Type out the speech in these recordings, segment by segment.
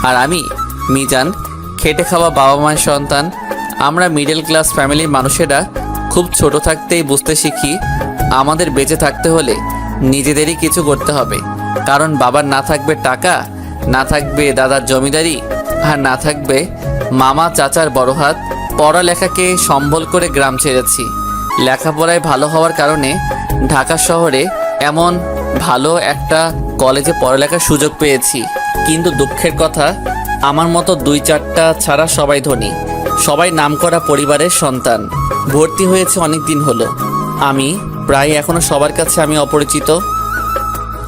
আর আমি মিজান, খেটে খাওয়া বাবা মায়ের সন্তান। আমরা মিডল ক্লাস ফ্যামিলির মানুষেরা খুব ছোট থাকতেই বুঝতে শিখি আমাদের বেঁচে থাকতে হলে নিজেদেরই কিছু করতে হবে। কারণ বাবার না থাকবে টাকা, না থাকবে দাদার জমিদারি, আর না থাকবে মামা চাচার বড় হাত। পড়ালেখাকে সম্বল করে গ্রাম ছেড়েছি। লেখাপড়ায় ভালো হওয়ার কারণে ঢাকা শহরে এমন ভালো একটা কলেজে পড়ালেখার সুযোগ পেয়েছি। কিন্তু দুঃখের কথা, আমার মতো 2-4টা ছাড়া সবাই ধনী, সবাই নামকরা পরিবারের সন্তান। ভর্তি হয়েছে অনেক দিন হলো। আমি প্রায় এখনও সবার কাছে আমি অপরিচিত,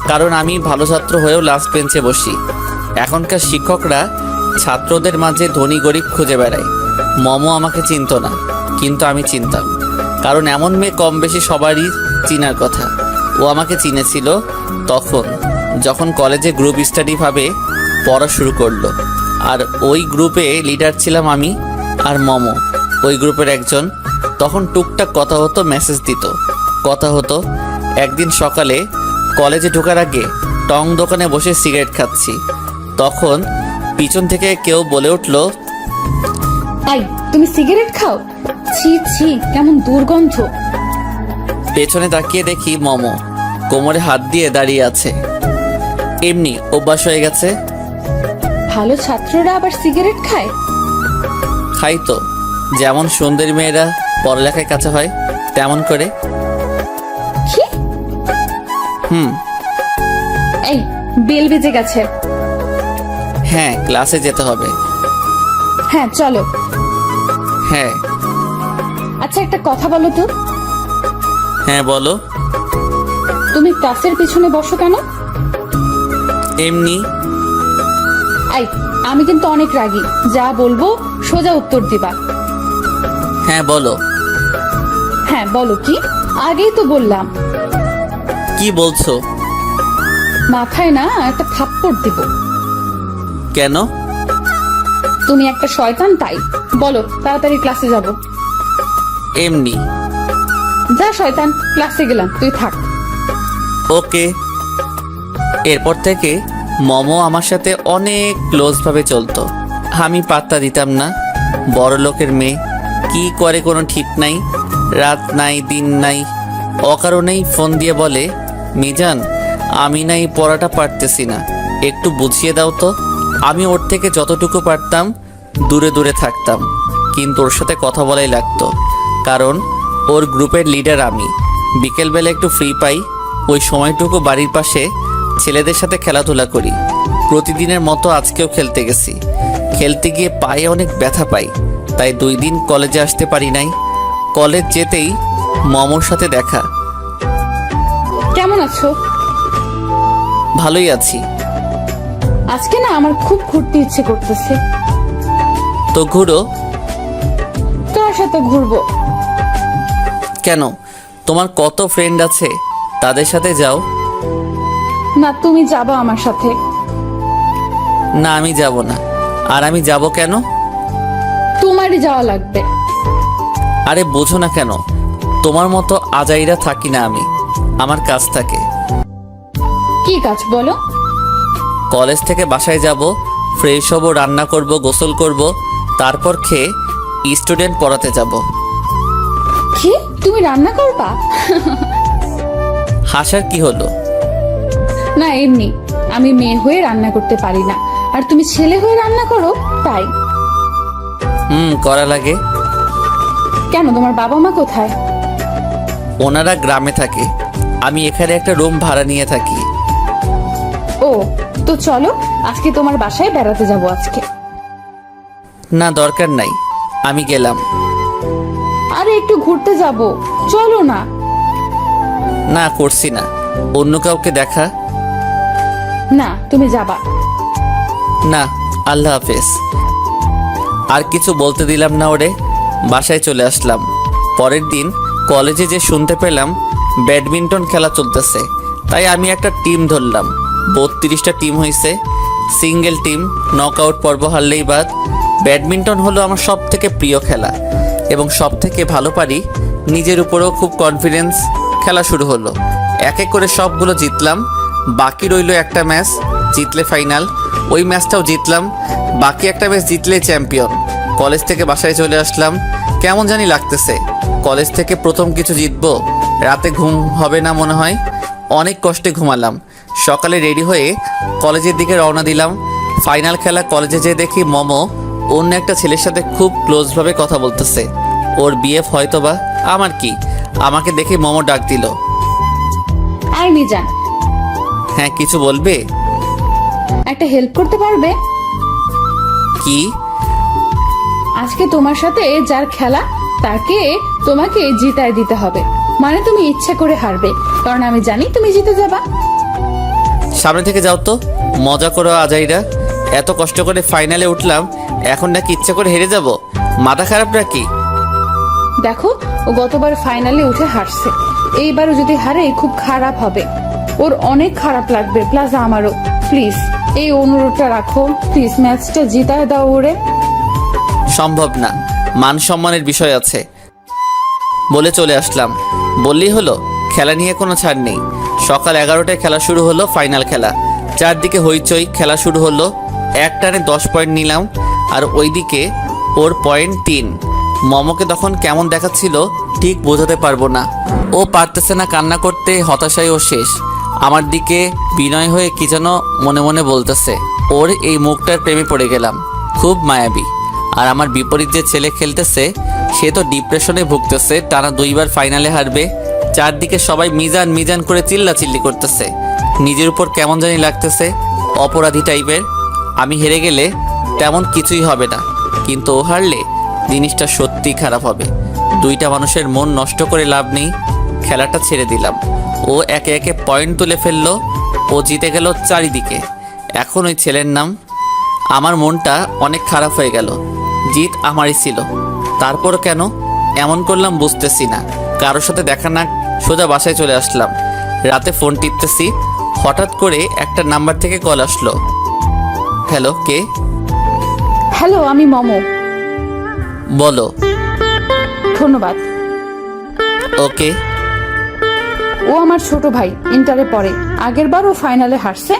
কারণ আমি ভালো ছাত্র হয়েও লাস্ট বেঞ্চে বসি। এখনকার শিক্ষকরা ছাত্রদের মাঝে ধনী গরিব খুঁজে বেড়ায়। মমও আমাকে চিনত না, কিন্তু আমি চিনতাম, কারণ এমন মেয়ে কম বেশি সবারই চিনার কথা। ও আমাকে চিনেছিল তখন, যখন কলেজে গ্রুপ স্টাডিভাবে পড়া শুরু করলো। আর ওই গ্রুপে লিডার ছিলাম আমি আর মমো, ওই গ্রুপের একজন। তখন টুকটাক কথা হতো, মেসেজ দিত, কথা হতো। একদিন সকালে কলেজে ঢোকার আগে টং দোকানে বসে সিগারেট খাচ্ছি, তখন পিছন থেকে কেউ বলে উঠল, এই তুমি সিগারেট খাও? ছি ছি, কেমন দুর্গন্ধ। পেছনে তাকিয়ে দেখি মমো কোমরে হাত দিয়ে দাঁড়িয়ে আছে। এমনি অভ্যাস হয়ে গেছে। ভালো ছাত্ররা আবার সিগারেট খায়? খাই তো, যেমন সুন্দরী মেয়েরা পড়ালেখায় কাছে হয় তেমন করে। কি? এই বেল বেজে গেছে। হ্যাঁ, ক্লাসে যেতে হবে। হ্যাঁ চলো। হ্যাঁ। আচ্ছা একটা কথা বলো তো, হ্যাঁ বলো। তুমি ক্লাসের পিছনে বসো কেন? এমনি। এই আমি কিন্তু অনেক রাগী, যা বলবো সোজা উত্তর দিবা। হ্যাঁ বলো। হ্যাঁ বলো কি? আগেই তো বললাম। কি বলছো? মাথায় না একটা থাপ্পড় দিব। কেন? তুমি একটা শয়তান, তাই। বলো তাড়াতাড়ি ক্লাসে যাব। এমনি। যা শয়তান, ক্লাসে গেলাম, তুই থাক। ওকে। এরপর থেকে মমো আমার সাথে অনেক ক্লোজভাবে চলতো। আমি পাত্তা দিতাম না। বড় লোকের মেয়ে, কি করে কোনো ঠিক নাই, রাত নাই দিন নাই, অকারণেই ফোন দিয়ে বলে, মিজান আমি নাই পড়াটা পারতেছি না, একটু বুঝিয়ে দাও তো। আমি ওর থেকে যতটুকু পারতাম দূরে দূরে থাকতাম, কিন্তু ওর সাথে কথা বলাই লাগতো, কারণ ওর গ্রুপের লিডার আমি। বিকেলবেলা একটু ফ্রি পাই, ওই সময়টুকু বাড়ির পাশে ছেলেদের সাথে খেলাধুলা করি। প্রতিদিনের মতো আজকেও খেলতে গেছি। খেলতে গিয়ে পায়ে অনেক ব্যথা পাই, তাই 2 দিন কলেজে আসতে পারি নাই। কলেজ যেতেই মমোর সাথে দেখা। কেমন আছো? ভালোই আছি। আজকে না আমার খুব ঘুরতে ইচ্ছে করতেছে। তো ঘুরো। তোর সাথে ঘুরবো। কেন? তোমার কত ফ্রেন্ড আছে, তাদের সাথে যাও। না তুমি যাবা আমার সাথে? না আমি যাব না। আর আমি যাব কেন? তোমারই যাওয়া লাগবে। আরে বোঝো না কেন, তোমার মতো আজাইরা থাকি না আমি, আমার কাজ থাকে। কি কাজ বলো? কলেজ থেকে বাসায় যাব, ফ্রেশ হব, রান্না করব, গোসল করব, তারপর খেয়ে স্টুডেন্ট পড়াতে যাব। কি তুমি রান্না করবা? হাসার কি হলো? না এমনি, আমি মেয়ে হয়ে রান্না করতে পারি না, আর তুমি ছেলে হয়ে রান্না করো, তাই। করা লাগে। কেন, তোমার বাবা মা কোথায়? ওনারা গ্রামে থাকে, আমি এখানে একটা রুম ভাড়া নিয়ে থাকি। ও, তো চলো আজকে তোমার বাসায় বেড়াতে যাব আজকে। না দরকার নাই, আমি গেলাম। আরে একটু ঘুরতে যাব, চলো না। না করছি না, অন্য কাউকে দেখা। না তুমি যাবা। না, আল্লাহ হাফেজ। আর কিছু বলতে দিলাম না ওরে, বাসায় চলে আসলাম। পরের দিন কলেজে যে শুনতে পেলাম ব্যাডমিন্টন খেলা চলতেছে, তাই আমি একটা টিম ধরলাম। 32টা টিম হয়েছে, সিঙ্গেল টিম, নকআউট পর্ব হারলেই বাদ। ব্যাডমিন্টন হলো আমার সব থেকে প্রিয় খেলা এবং সব থেকে ভালো পারি। নিজের উপরেও খুব কনফিডেন্স। খেলা শুরু হলো, এক এক করে সবগুলো জিতলাম। বাকি রইল একটা ম্যাচ, জিতলে ফাইনাল। ওই ম্যাচটাও জিতলাম। বাকি একটা ম্যাচ জিতলেই চ্যাম্পিয়ন। কলেজ থেকে বাসায় চলে আসলাম। কেমন জানি লাগতেছে, কলেজ থেকে প্রথম কিছু জিতবো। রাতে ঘুম হবে না মনে হয়। অনেক কষ্টে ঘুমালাম। সকালে রেডি হয়ে কলেজের দিকে রওনা দিলাম। ফাইনাল খেলা কলেজে যেয়ে দেখি মমো অন্য একটা ছেলের সাথে খুব ক্লোজভাবে কথা বলতেছে। ওর বিএফ হয়তো বা। আমার কি, আমাকে দেখে মমো ডাক দিল। আই মিজান, হ্যাঁ, কিছু বলবে? একটা হেল্প করতে পারবে? কি? আজকে তোমার সাথে যার খেলা তাকে তোমাকে জিতায় দিতে হবে। মানে তুমি ইচ্ছা করে হারবে, কারণ আমি জানি তুমি জিতে যাবা। সামনে থেকে যাও তো, মজা করো আজাইরা। এত কষ্ট করে ফাইনালে উঠলাম, এখন নাকি ইচ্ছা করে হেরে যাব? মাথা খারাপ নাকি? দেখো, ও গতবার ফাইনালে উঠে হারছে, এইবারও যদি হারে খুব খারাপ হবে। ওর অনেক খারাপ লাগবে, প্লাস আমারও। প্লিজ এই অনুরোধটা রাখো, প্লিজ ম্যাচটা জিতায় দাও ওরে। সম্ভব না, মান সম্মানের বিষয় আছে বলে চলে আসলাম। বললেই হলো, খেলা নিয়ে কোনো ছাড় নেই। সকাল 11টায় খেলা শুরু হলো, ফাইনাল খেলা। চারদিকে হইচই, খেলা শুরু হলো। এক টানে 10 পয়েন্ট নিলাম, আর ওইদিকে ওর পয়েন্ট 3। মমকে তখন কেমন দেখাচ্ছিল ঠিক বোঝাতে পারবো না। ও পারতেছে না কান্না করতে, হতাশায় ও শেষ। আমার দিকে বিনয় হয়ে কি যেন মনে মনে বলতেছে। ওর এই মুখটার প্রেমে পড়ে গেলাম, খুব মায়াবী। আর আমার বিপরীত যে ছেলে খেলতেছে সে তো ডিপ্রেশনে ভুগতেছে, টানা 2বার ফাইনালে হারবে। চারদিকে সবাই মিজান মিজান করে চিল্লাচিল্লি করতেছে। নিজের উপর কেমন জানি লাগতেছে, অপরাধী টাইপের। আমি হেরে গেলে তেমন কিছুই হবে না, কিন্তু ও হারলে জিনিসটা সত্যি খারাপ হবে। দুইটা মানুষের মন নষ্ট করে লাভ নেই। খেলাটা ছেড়ে দিলাম। ও একে একে পয়েন্ট তুলে ফেললো। ও জিতে গেল চারিদিকে। এখন ওই ছেলের নাম। আমার মনটা অনেক খারাপ হয়ে গেল। জিত আমারই ছিল, তারপর কেন এমন করলাম বুঝতেছি না। কারোর সাথে দেখা না, সোজা বাসায় চলে আসলাম। রাতে ফোন টিপতেছি, হঠাৎ করে একটা নাম্বার থেকে কল আসলো। হ্যালো, কে? হ্যালো, আমি মমো। বলো। ধন্যবাদ। ওকে। ও আমার ছোট ভাই, ইন্টারে পড়ে। আগের বার ও ফাইনালে হারছে,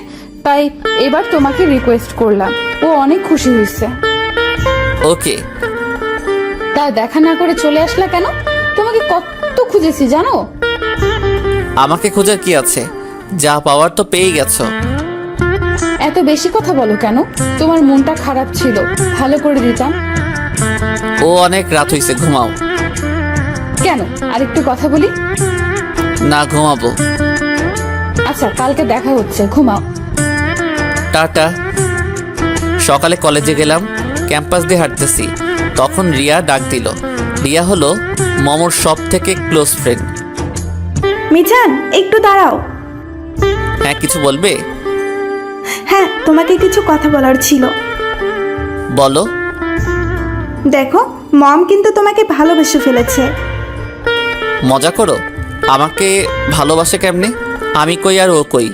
তাই এবার তোমাকে রিকোয়েস্ট করলাম। ও অনেক খুশি হয়েছে। ওকে। তা দেখা না করে চলে আসলা কেন? তোমাকে কত খুঁজেছি জানো? আমাকে খোঁজার কি আছে? যা পাওয়ার তো পেয়ে গেছো। এত বেশি কথা বলো কেন? তোমার মনটা খারাপ ছিল, ভালো করে দিতাম। ও অনেক রাত হইছে, ঘুমাও। কেন, আরেকটু কথা বলি? না, ঘুমাবো। আচ্ছা, কালকে দেখা হচ্ছে, ঘুমাও। টাটা। সকালে কলেজে গেলাম, ক্যাম্পাস দিয়ে হাঁটতেছি, তখন রিয়া ডাক দিল। রিয়া হলো মমর সব থেকে ক্লোজ ফ্রেন্ড। মিজান, একটু দাঁড়াও। হ্যাঁ, কিছু বলবে? হ্যাঁ, তোমাকে কিছু কথা বলার ছিল। বলো। দেখো, মম কিন্তু তোমাকে ভালোবেসে ফেলেছে। মজা করো? আমাকে ভালোবাসে কেমনে? আমি কই আর ও কই?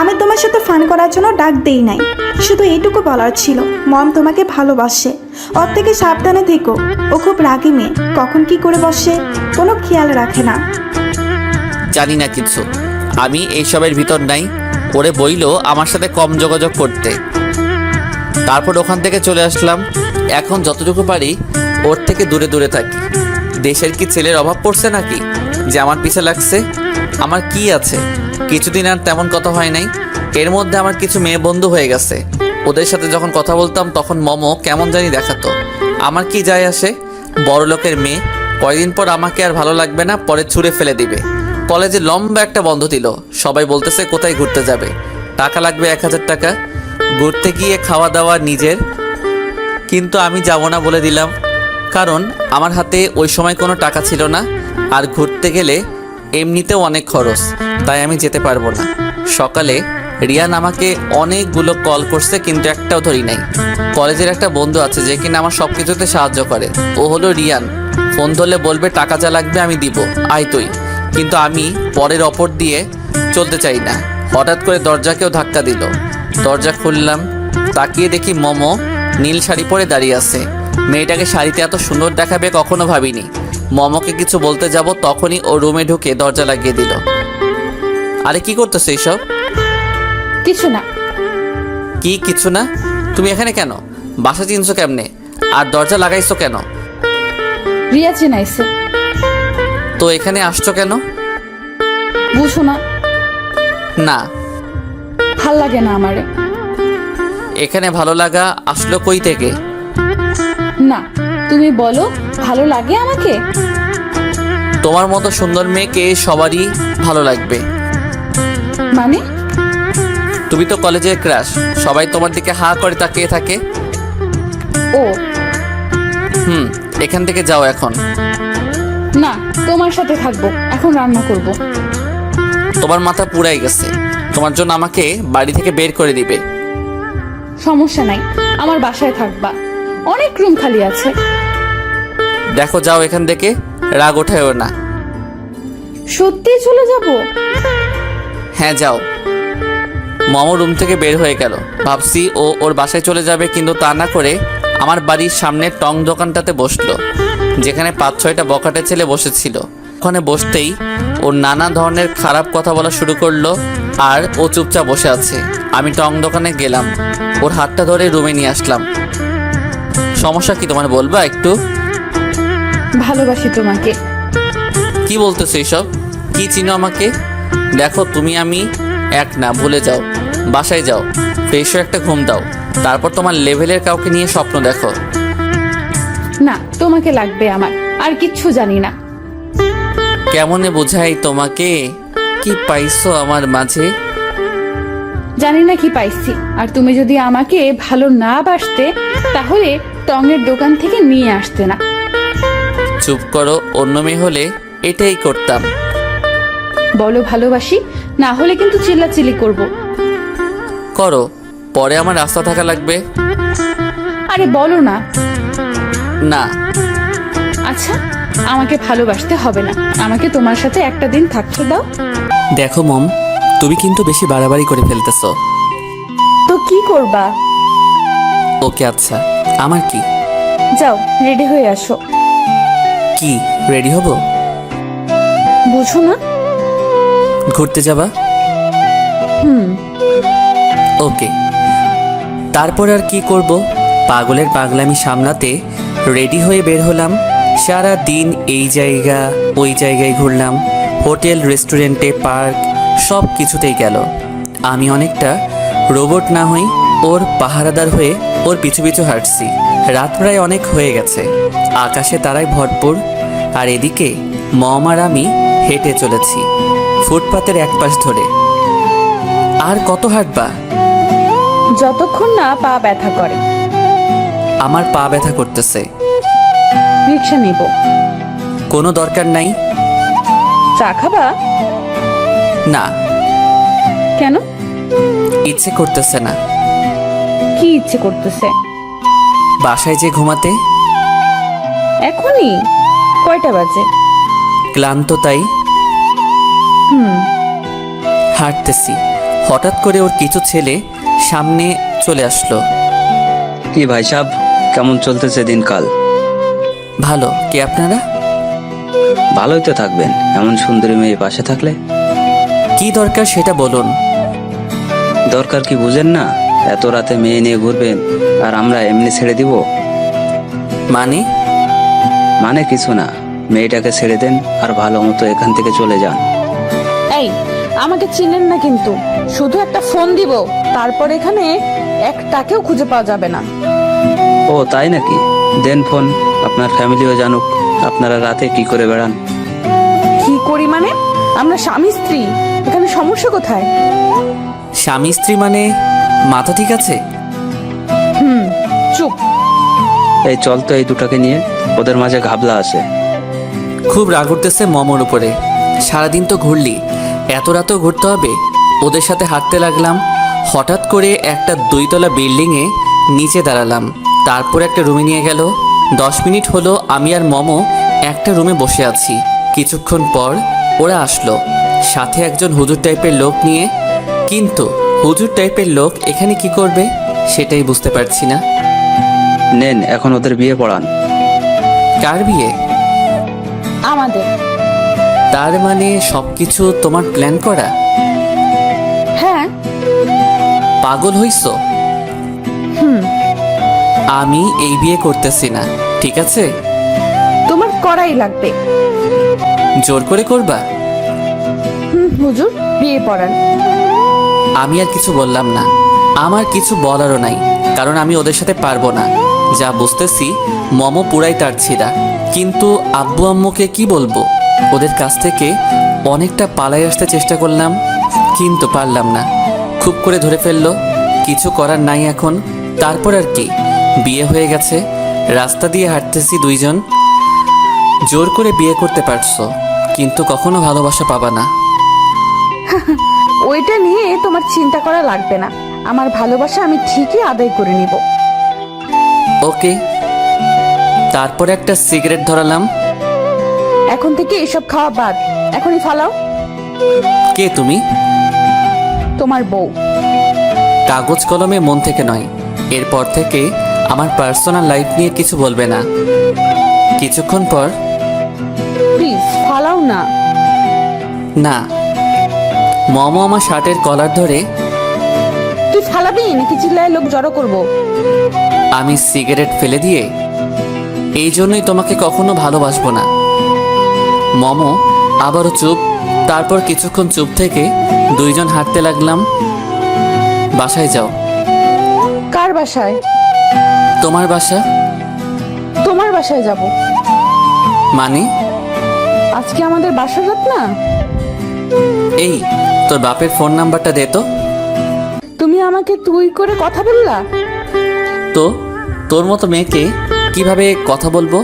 আমি তোমার সাথে ফান করার জন্য ডাক দেই নাই, শুধু এইটুকু বলার ছিল, মম তোমাকে ভালোবাসে। ওর থেকে সাবধানে থেকো। ও খুব রাগী মেয়ে, কখন কি করে বসে কোনো খেয়াল রাখে না। জানি না কিছু, আমি এইসবের ভিতর নাই। ওরে বইলো আমার সাথে কম যোগাযোগ করতে। তারপর ওখান থেকে চলে আসলাম। এখন যতটুকু পারি ওর থেকে দূরে দূরে থাকি। দেশের কি ছেলের অভাব পড়ছে নাকি যে আমার পিছে লাগছে? আমার কি আছে, কিছুদিন আর তেমন কথা হয় নাই। এর মধ্যে আমার কিছু মেয়ে বন্ধু হয়ে গেছে। ওদের সাথে যখন কথা বলতাম তখন মমো কেমন জানি দেখাতো। আমার কি যায় আসে? বড় লোকের মেয়ে, কয়দিন পর আমাকে আর ভালো লাগবে না, পরে ছুঁড়ে ফেলে দিবে। কলেজে লম্বা একটা বন্ধ দিল। সবাই বলতেছে কোথায় ঘুরতে যাবে, টাকা লাগবে 1000 টাকা, ঘুরতে গিয়ে খাওয়া দাওয়া নিজের। কিন্তু আমি যাব না বলে দিলাম, কারণ আমার হাতে ওই সময় কোনো টাকা ছিল না, আর ঘুরতে গেলে এমনিতেও অনেক খরচ, তাই আমি যেতে পারবো না। সকালে রিয়ান আমাকে অনেকগুলো কল করছে, কিন্তু একটাও ধরি নাই। কলেজের একটা বন্ধু আছে যে কিনা আমার সব কিছুতে সাহায্য করে, ও হলো রিয়ান। ফোন ধরলে বলবে টাকা যা লাগবে আমি দিব, আয় তুই। কিন্তু আমি পরের অপর দিয়ে চলতে চাই না। হঠাৎ করে দরজাকেও ধাক্কা দিল। দরজা খুললাম, তাকিয়ে দেখি মমো নীল শাড়ি পরে দাঁড়িয়ে আছে। মেয়েটাকে শাড়িতে এত সুন্দর দেখাবে কখনো ভাবিনি। মমোকে কিছু বলতে যাব, তখনই ও রুমে ঢুকে দরজা লাগিয়ে দিল। আরে কি করতেছে এইসব? কিছু না। কি কিছু না? তুমি এখানে কেন? বাসা চিনছো কেমনে? আর দরজা লাগাইছো কেন? রিয়া চেনাইছে। তো এখানে আসছো কেন? বুঝো না? না, ভাল লাগে না আমারে। এখানে ভালো লাগা আসলো কই থেকে? না, তুমি বলো ভালো লাগে আমাকে? তোমার মতো সুন্দর মেয়েকে সবারই ভালো লাগবে। মানে? তুমি তো কলেজের ক্রাশ, সবাই তোমার দিকে হা করে তাকিয়ে থাকে। ও এখান থেকে যাও এখন। না, তোমার সাথে থাকবো। এখন রান্না করব। তোমার মাথা পুরাই গেছে, তোমার জন্য আমাকে বাড়ি থেকে বের করে দিবে। সমস্যা নাই, আমার বাসায় থাকবা, অনেক রুম খালি আছে। দেখো যাও এখান থেকে, রাগ ওঠায়ও না। সত্যি চলে যাব? হ্যাঁ যাও। মামু রুম থেকে বের হয়ে গেল। ভাবছি ও ওর বাসায় চলে যাবে, কিন্তু তা না করে আমার বাড়ির সামনে টং দোকানটাতে বসলো, যেখানে 5-6টা বখাটে ছেলে বসেছিল। ওখানে বসতেই ও নানা ধরনের খারাপ কথা বলা শুরু করলো, আর ও চুপচাপ বসে আছে। আমি টং দোকানে গেলাম, ওর হাতটা ধরে রুমে নিয়ে আসলাম। সমস্যা কি তোমার বলবা একটু? ভালোবাসি তোমাকে। কি বলতেছো এইসব? কি চিনো আমাকে? দেখো তুমি আমি এক না, ভুলে যাও। বাসায় যাও, ফ্রেশ হয়ে একটা ঘুম দাও, তারপর তোমার লেভেলের কাউকে নিয়ে স্বপ্ন দেখো। না, তোমাকে লাগবে আমার, আর কিচ্ছু জানি না। কেমনে বোঝাই তোমাকে? কি পাইছো আমার মাঝে? জানি না কি পাইছি। আর তুমি যদি আমাকে ভালো না বাসতে, তাহলে টঙের দোকান থেকে নিয়ে আসতে না। চুপ করো, অন্য মেয়ে হলে এটাই করতাম। বলো ভালোবাসি, না হলে কিন্তু চিল্লাচিল্লি করব। করো, পরে আমার রাস্তা থাকা লাগবে। আরে বলো না। না। আচ্ছা, আমাকে ভালোবাসতে হবে না, আমাকে তোমার সাথে একটা দিন থাকতে দাও। দেখো মম, তুমি কিন্তু বেশি বাড়াবাড়ি করে ফেলতেছো। তো কি করবা? ওকে আচ্ছা, আমার কি? যাও, রেডি হয়ে আসো। কি রেডি হব? বুঝো না? ঘুরতে যাবা? ওকে। তারপর আর কি করব? পাগলের পাগলামি সামলাতে রেডি হয়ে বের হলাম। সারা দিন এই জায়গা ওই জায়গায় ঘুরলাম, হোটেল, রেস্টুরেন্টে, পার্ক, সব কিছুতেই গেল। আমি অনেকটা রোবট না হই, ওর পাহারাদার হয়ে ওর পিছু পিছু হাঁটছি। রাত প্রায় অনেক হয়ে গেছে, আকাশে তারায় ভরপুর, আর এদিকে মম আর আমি হেঁটে চলেছি ফুটপাতের এক পাশ ধরে। আর কত হাঁটবা? যতক্ষণ না পা ব্যথা করে। আমার পা ব্যথা করতেছে। রিক্সা নেব। কোনো দরকার নাই। চা খাবা? না, কেন? ইচ্ছে করতেছে না। কি ইচ্ছে করতেছে? বাসায় যে ঘুমাতে। এখনই? কয়টা বাজে? ক্লান্ত তাই। হাঁটতেছি, হঠাৎ করে ওর কিছু ছেলে সামনে চলে আসলো। কি ভাই সাহেব, কেমন চলতেছে দিনকাল? ভালো। কে আপনারা? ভালোই তো থাকবেন, এমন সুন্দরী মেয়ে পাশে থাকলে। কি দরকার সেটা বলুন। দরকার কি বুঝেন না? এত রাতে মেয়ে নিয়ে ঘুরবেন, আর আমরা এমনি ছেড়ে দিব? মানে? মানে কিছু না, মেয়েটাকে ছেড়ে দেন আর ভালো মতো এখান থেকে চলে যান। এই, আমাকে চিনেন না কিন্তু। শুধু একটা ফোন দিব, তারপর এখানে একটাকেও খুঁজে পাওয়া যাবে না। ও তাই নাকি? দেন ফোন, আপনার ফ্যামিলিও জানুক আপনারা রাতে কি করে বেড়ান। কি করি মানে? আমরা স্বামী স্ত্রী, এখানে সমস্যা কোথায়? স্বামী স্ত্রী মানে? মাথা ঠিক আছে? চুপ। এই চল তো এই দুটাকে নিয়ে, ওদের মাঝে ঘাবলা আছে। খুব রাগ উঠতেছে মমর উপরে। সারাদিন তো ঘুরলি, এত রাতেও ঘুরতে হবে? ওদের সাথে হাঁটতে লাগলাম। হঠাৎ করে একটা 2তলা বিল্ডিংয়ে নিচে দাঁড়ালাম, তারপর একটা রুমে নিয়ে গেল। 10 মিনিট হলো আমি আর মমো একটা রুমে বসে আছি। কিছুক্ষণ পর ওরা আসলো, সাথে একজন হুজুর টাইপের লোক নিয়ে। কিন্তু হুজুর টাইপের লোক এখানে কি করবে সেটাই বুঝতে পারছি না। নেন, এখন ওদের বিয়ে পড়ান। কার বিয়ে? আমাদের। তার মানে সবকিছু তোমার প্ল্যান করা? হ্যাঁ। পাগল হইছো? আমি এই বিয়ে করতেছি না, ঠিক আছে? তোমার করাই লাগবে। জোর করে করবা? হুজুর বিয়ে পড়ান। আমি আর কিছু বললাম না, আমার কিছু বলারও নাই, কারণ আমি ওদের সাথে পারবো না। যা বুঝতেছি মমো পুরাই তার ছিঁড়া, কিন্তু আব্বু আম্মুকে কি বলবো? ওদের কাছ থেকে অনেকটা পালাই আসতে চেষ্টা করলাম, কিন্তু পারলাম না। খুব করে ধরে ফেললো, কিছু করার নাই এখন। তারপর আর কি, বিয়ে হয়ে গেছে, রাস্তা দিয়ে হাঁটতেছি দুইজন। জোর করে বিয়ে করতে পারছো, কিন্তু কখনো ভালোবাসা পাবা না। ওইটা নিয়ে তোমার চিন্তা করা লাগবে না, আমার ভালোবাসা আমি ঠিকই আদায় করে নিব। ওকে। তারপরে একটা সিগারেট ধরালাম। এখন থেকে এসব খাওয়া বাদ, এখনই ফালাও। কে তুমি? তোমার বউ। কাগজ কলমে মন থেকে নয়, এরপর থেকে আমার পার্সোনাল লাইফ নিয়ে কিছু বলবে না। কিছুক্ষণ পর, প্লিজ ফালাও না। না। মমো আমার শার্টের কলার ধরে। তুই ফালাবি নাকি চিল্লায় লোক জড়ো করব? আমি সিগারেট ফেলে দিয়ে, এই জন্যই তোমাকে কখনো ভালোবাসবো না। মমো আবারও চুপ। তারপর কিছুক্ষণ চুপ থেকে দুইজন হাঁটতে লাগলাম। বাসায় যাও। কার বাসায়? তোমার বাসা। তোমার বাসায় যাব। মানে? আজকে আমাদের বাসার রাত না? এই, তোর বাপের ফোন নাম্বারটা দে তো। তুমি আমাকে তুই করে কথা বললা? তো তোর মতো মেয়েকে কিভাবে কথা বলবো?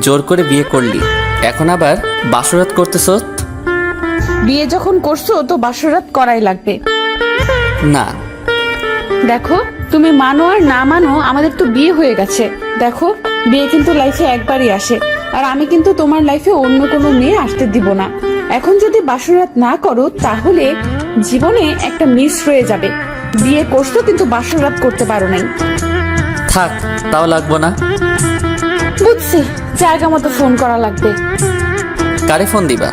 জোর করে বিয়ে করলি, এখন আবার বাসরাত করতেছ? বিয়ে যখন করছো তো বাসরাত করাই লাগবে। না। দেখো, তুমি মানো আর না মানো, আমাদের তো বিয়ে হয়ে গেছে। দেখো, বিয়ে কিন্তু লাইফে একবারই আসে, আর আমি কিন্তু তোমার লাইফে অন্য কোনো মেয়ে আসতে দিব না। এখন যদি বাসরাত না করো তাহলে জীবনে একটা মিস রয়ে যাবে। বিয়ে করছো কিন্তু বাসরাত করতে পারো নাই। থাক, তাও লাগবো না। বুঝছি, জায়গা মতো ফোন করা লাগবে। কারে ফোন দিবা?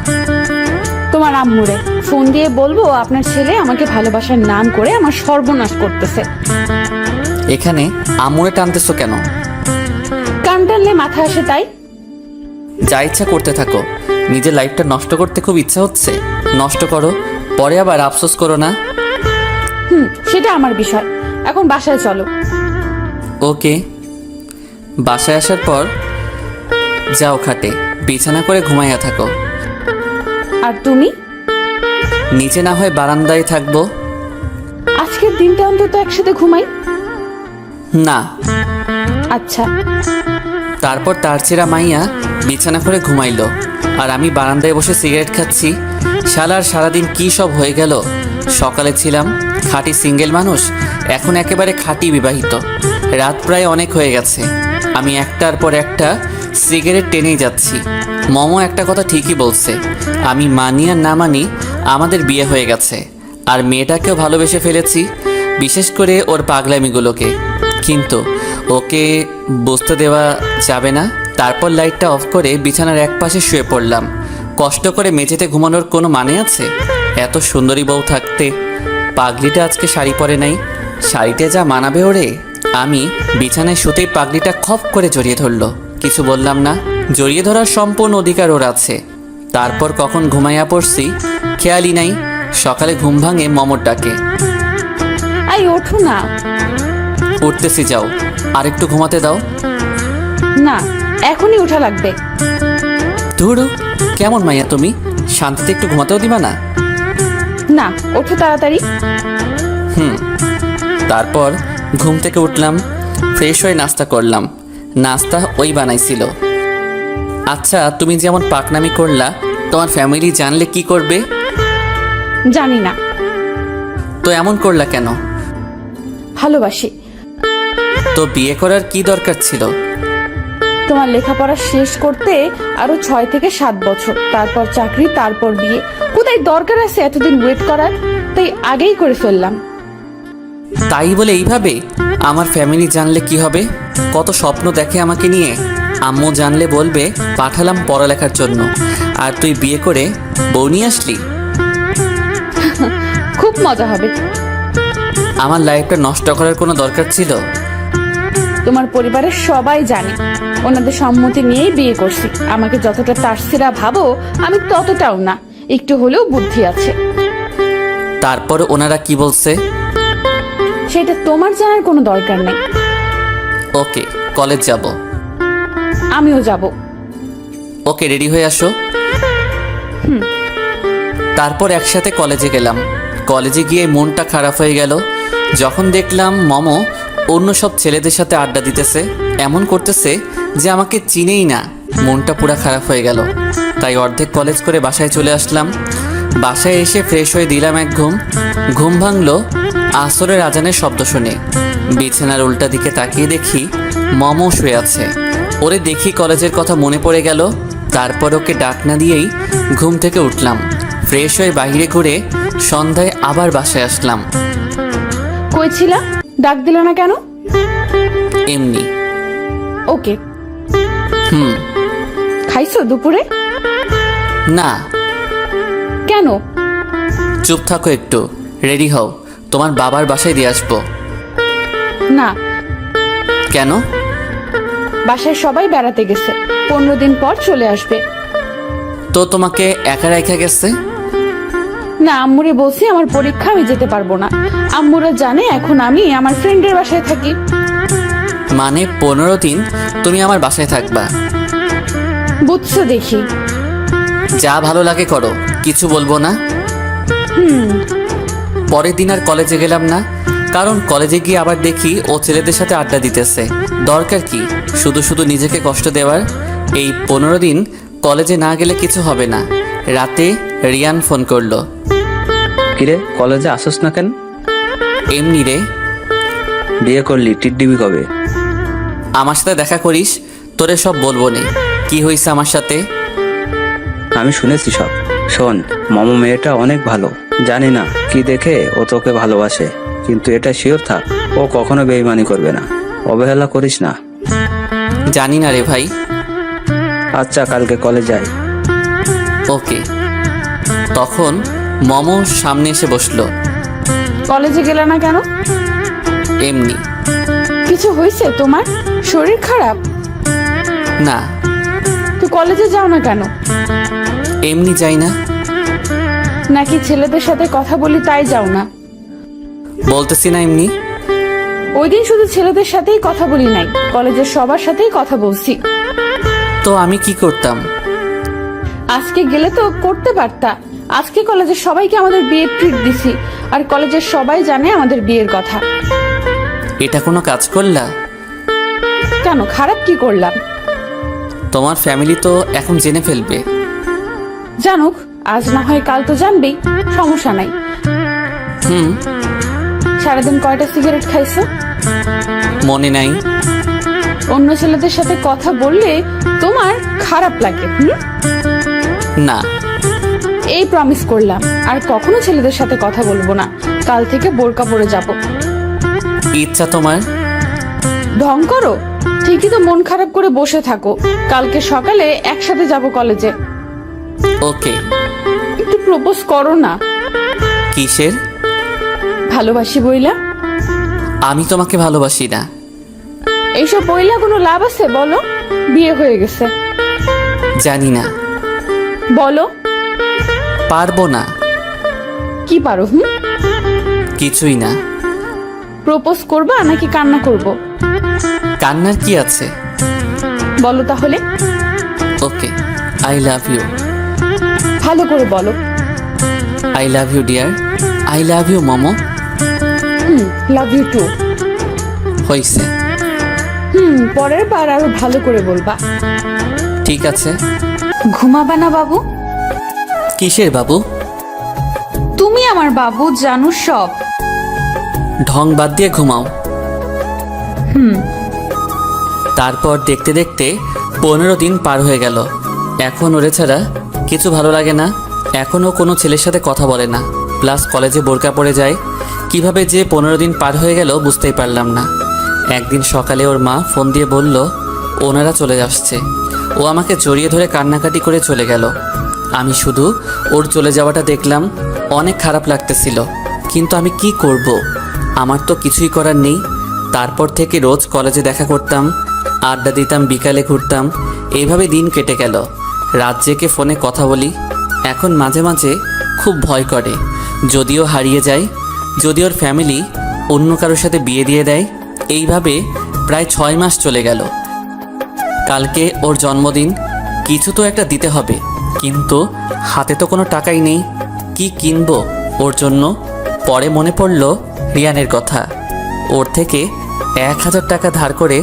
তোমার আম্মুরে ফোন দিয়ে বলবো আপনার ছেলে আমাকে ভালোবাসার নাম করে আমার সর্বনাশ করতেছে। এখানে আমুরে টানতেছো কেন? কান টানলে মাথা আসে তাই। যা ইচ্ছা করতে থাকো, নিজের লাইফটা নষ্ট করতে খুব ইচ্ছা হচ্ছে, নষ্ট করো, পরে আবার আফসোস করো না। সেটা আমার বিষয়। এখন বাসায় চলো। ওকে। বাসায় আসার পর যাও খাটে বিছানা করে ঘুমাইয়া থাকো। আর তুমি? নিচে না হয় বারান্দায় থাকবো। আজকের দিনটা অন্তত একসাথে ঘুমাই। না। আচ্ছা। তারপর তার ছেঁড়া মাইয়া বিছানা করে ঘুমাইলো, আর আমি বারান্দায় বসে সিগারেট খাচ্ছি। শালার সারাদিন কি সব হয়ে গেল। সকালে ছিলাম খাঁটি সিঙ্গেল মানুষ, এখন একেবারে খাঁটি বিবাহিত। রাত প্রায় অনেক হয়ে গেছে, আমি একটার পর একটা সিগারেট টেনেই যাচ্ছি। মমো একটা কথা ঠিকই বলছে, আমি মানি আর না মানি আমাদের বিয়ে হয়ে গেছে, আর মেয়েটাকেও ভালোবেসে ফেলেছি, বিশেষ করে ওর পাগলামিগুলোকে। কিন্তু ওকে বুঝতে দেওয়া যাবে না। তারপর লাইটটা অফ করে বিছানার এক পাশে শুয়ে পড়লাম। কষ্ট করে মেঝেতে ঘুমানোর কোনো মানে আছে? এত সুন্দরী বউ থাকতে পাগলিটা আজকে শাড়ি পরে নাই, শাড়িতে যা মানাবে ওরে। আমি বিছানায় শুতেই পাগলিটা খপ করে জড়িয়ে ধরলো। কিছু বললাম না, জড়িয়ে ধরার সম্পূর্ণ অধিকার ওর আছে। তারপর কখন ঘুমাইয়া পড়ছি খেয়ালই নাই। সকালে ঘুম ভাঙে মমর ডাকে। আই ওঠো না। উঠতেছি, যাও, আর একটু ঘুমাতে দাও। না, এখনই ওঠা লাগবে। ধুরু, কেমন মাইয়া তুমি, শান্তিতে একটু ঘুমাতেও দিবা না? না, ওঠো তাড়াতাড়ি। তারপর ঘুম থেকে উঠলাম, ফ্রেশ হয়ে নাস্তা করলাম। নাস্তা ওই বানাইছিল। আচ্ছা, তুমি যেমন পাকনামি করলা, তোমার ফ্যামিলি জানলে কি করবে? জানি না। তো এমন করলা কেন? ভালোবাসি। তো বিয়ে করার কি দরকার ছিল? তোমার লেখাপড়া শেষ করতে আরো 6 থেকে 7 বছর, তারপর চাকরি, তারপর বিয়ে। কোথায় দরকার আছে এতদিন ওয়েট করার? তাই আগেই করে ফেললাম। তাই বলে এইভাবে? আমার ফ্যামিলি জানলে কি হবে? কত স্বপ্ন দেখে আমাকে নিয়ে। আম্মু জানলে বলবে পাঠালাম পড়ালেখার জন্য, আর তুই বিয়ে করে বউ নিয়ে আসলি। খুব মজা হবে। আমার লাইফটা নষ্ট করার কোনো দরকার ছিল? তোমার পরিবারের সবাই জানে ওনাদের সম্মতি নিয়েই বিয়ে করছি। আমাকে যতটা তারসিরা ভাবো আমি ততটাও না, একটু হলেও বুদ্ধি আছে। তারপর ওনারা কি বলছে? সেটা তোমার জানার কোনো দরকার নেই। ওকে, কলেজ যাব। আমিও যাব। ওকে, রেডি হয়ে আসো। তারপর একসাথে কলেজে গেলাম। কলেজে গিয়ে মনটা খারাপ হয়ে গেল যখন দেখলাম মমো অন্য সব ছেলেদের সাথে আড্ডা দিতেছে, এমন করতেছে যে আমাকে চিনেই না। মনটা পুরা খারাপ হয়ে গেল। তাই অর্ধেক কলেজ করে বাসায় চলে আসলাম। বাসায় এসে ফ্রেশ হয়ে দিলাম এক ঘুম ভাঙলো আসরের আজানের শব্দ শুনে। বিছানার উল্টা দিকে তাকিয়ে দেখি মমো শুয়ে আছে। ওরে দেখি কলেজের কথা মনে পড়ে গেল। তারপর ওকে ডাক না দিয়েই ঘুম থেকে উঠলাম। ফ্রেশ হয়ে বাইরে ঘুরে সন্ধ্যায় আবার বাসায় আসলাম। কই ছিলা? ডাক দিল না কেন? এমনি। ওকে। হুম। খাইছো দুপুরে? না। কেন? চুপ থাকো একটু, রেডি হও, তোমার বাবার বাসায় দিয়ে আসবো। না। কেন? বাসায় সবাই বেড়াতে গেছে, 15 দিন পর চলে আসবে। তো তোমাকে একা রেখে গেছে? না, আম্মুরে বলছি আমার পরীক্ষা, আমি যেতে পারবো না। আম্মুরা জানে এখন আমি আমার ফ্রেন্ডের বাসায় থাকি। মানে 15 দিন তুমি আমার বাসায় থাকবা? বুঝছো দেখি। যা ভালো লাগে করো, কিছু বলবো না। পরের দিন আর কলেজে গেলাম না, কারণ কলেজে গিয়ে আবার দেখি ও ছেলেদের সাথে আড্ডা দিতেছে। দরকার কি শুধু শুধু নিজেকে কষ্ট দেওয়ার? এই 15 দিন কলেজে না গেলে কিছু হবে না। রাতে রিয়ান ফোন করলো। কিরে, কলেজে আসোস না কেন? এমনি রে। বিয়ে করলি, টিডডিবি কবে? আমার সাথে দেখা করিস, তোরে সব বলবো নে কি হয়েছে আমার সাথে। আমি শুনেছি সব। শোন, মমো মেয়েটা অনেক ভালো। জানি না কি দেখে ও তোকে ভালোবাসে, কিন্তু এটা শিওর থাক ও কখনো বেইমানি করবে না। অবহেলা করিস না। জানি না রে ভাই। আচ্ছা, কালকে কলেজ যাই। ওকে। তখন মমো সামনে এসে বসলো। কলেজে গেলে না কেন? এমনি। কিছু হয়েছে তোমার? শরীর খারাপ? না। তো কলেজে যাও না কেন? এমনি যাই না। নাকি ছেলেদের সাথে কথা বলি তাই যাও না? বলতেছি না এমনি। ওই দিন শুধু ছেলেদের সাথেই কথা বলি নাই, কলেজের সবার সাথেই কথা বলছি। তো আমি কি করতাম? আজকে গেলে তো করতে পারতা। আজকে কলেজের সবাইকে আমাদের বিয়ের ট্রিট দিছি, আর কলেজের সবাই জানে আমাদের বিয়ের কথা। এটা কোনো কাজ করলা? কেন, খারাপ কি করলাম? তোমার ফ্যামিলি তো এখন জেনে ফেলবে। জানুক, আজ না হয় কাল তো জানবেই, সমস্যা নাই। হুম। সারাদিন কয়টা সিগারেট খাইছো? মনে নাই। অন্য ছেলেদের সাথে কথা বললে তোমার খারাপ লাগে? না। এই প্রমিস করলাম আর কখনো ছেলেদের সাথে কথা বলবো না। কাল থেকে বোরকা পরে যাব। ইচ্ছা তোমার? ঢং করো? ঠিকই তো মন খারাপ করে বসে থাকো। কালকে সকালে একসাথে যাব কলেজে। ওকে। একটু প্রপোজ করো না। কিসের? ভালোবাসি বইলা। আমি তোমাকে ভালোবাসি না। এইসব বইলা কোনো লাভ আছে বলো? বিয়ে হয়ে গেছে। জানি না। বলো। পারবো না। কি পারো? কিছুই না। প্রপোজ করবা নাকি কান্না করব? কান্নার কি আছে? বলো তাহলে। Okay, I love you. ভালো করে বলো। I love you dear. I love you Momo. Love you too. হইছে। পরের বার আরো ভালো করে বলবা। ঠিক আছে। ঘুমাবা না বাবু? কিসের বাবু? তুমি আমার বাবু, জানো সব। ঢং বাদ দিয়ে ঘুমাও। তারপর দেখতে দেখতে 15 দিন পার হয়ে গেল। এখন ওরে ছাড়া কিছু ভালো লাগে না। এখনও কোনো ছেলের সাথে কথা বলে না, প্লাস কলেজে বোরকা পড়ে যায়। কিভাবে যে 15 দিন পার হয়ে গেল বুঝতেই পারলাম না। একদিন সকালে ওর মা ফোন দিয়ে বলল ওনারা চলে আসছে। ও আমাকে জড়িয়ে ধরে কান্নাকাটি করে চলে গেল। আমি শুধু ওর চলে যাওয়াটা দেখলাম, অনেক খারাপ লাগতেছিল, কিন্তু আমি কি করব? আমার তো কিছুই করার নেই। তারপর থেকে রোজ কলেজে দেখা করতাম, আড্ডা দিতাম, বিকালে ঘুরতাম। এইভাবে দিন কেটে গেল। রাত জেগে ফোনে কথা বলি। এখন মাঝে মাঝে খুব ভয় করে, যদিও হারিয়ে যায়, যদি ওর ফ্যামিলি অন্য কারোর সাথে বিয়ে দিয়ে দেয়। এইভাবে প্রায় 6 মাস চলে গেল। কালকে ওর জন্মদিন, কিছু তো একটা দিতে হবে, কিন্তু হাতে তো কোনো টাকাই নেই। কি কিনবো ওর জন্য? পরে মনে পড়ল রিয়ানের কথা। ওর থেকে 1000 টাকা ধার করে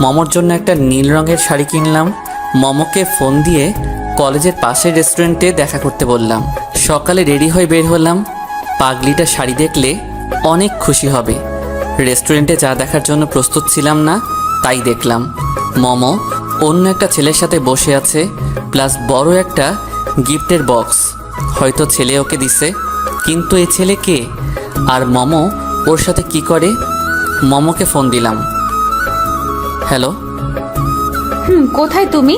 মমর জন্য একটা নীল রঙের শাড়ি কিনলাম। মমকে ফোন দিয়ে কলেজের পাশের রেস্টুরেন্টে দেখা করতে বললাম। সকালে রেডি হয়ে বের হলাম। পাগলিটা শাড়ি দেখলে অনেক খুশি হবে। রেস্টুরেন্টে যা দেখার জন্য প্রস্তুত ছিলাম না, তাই দেখলাম। মম অন্য একটা ছেলের সাথে বসে আছে, প্লাস বড় একটা গিফটের বক্স। হয়তো ছেলে ওকে দিছে, কিন্তু এই ছেলে কে? আর মম ওর সাথে কি করে? মমকে ফোন দিলাম। হ্যালো, কোথায় তুমি?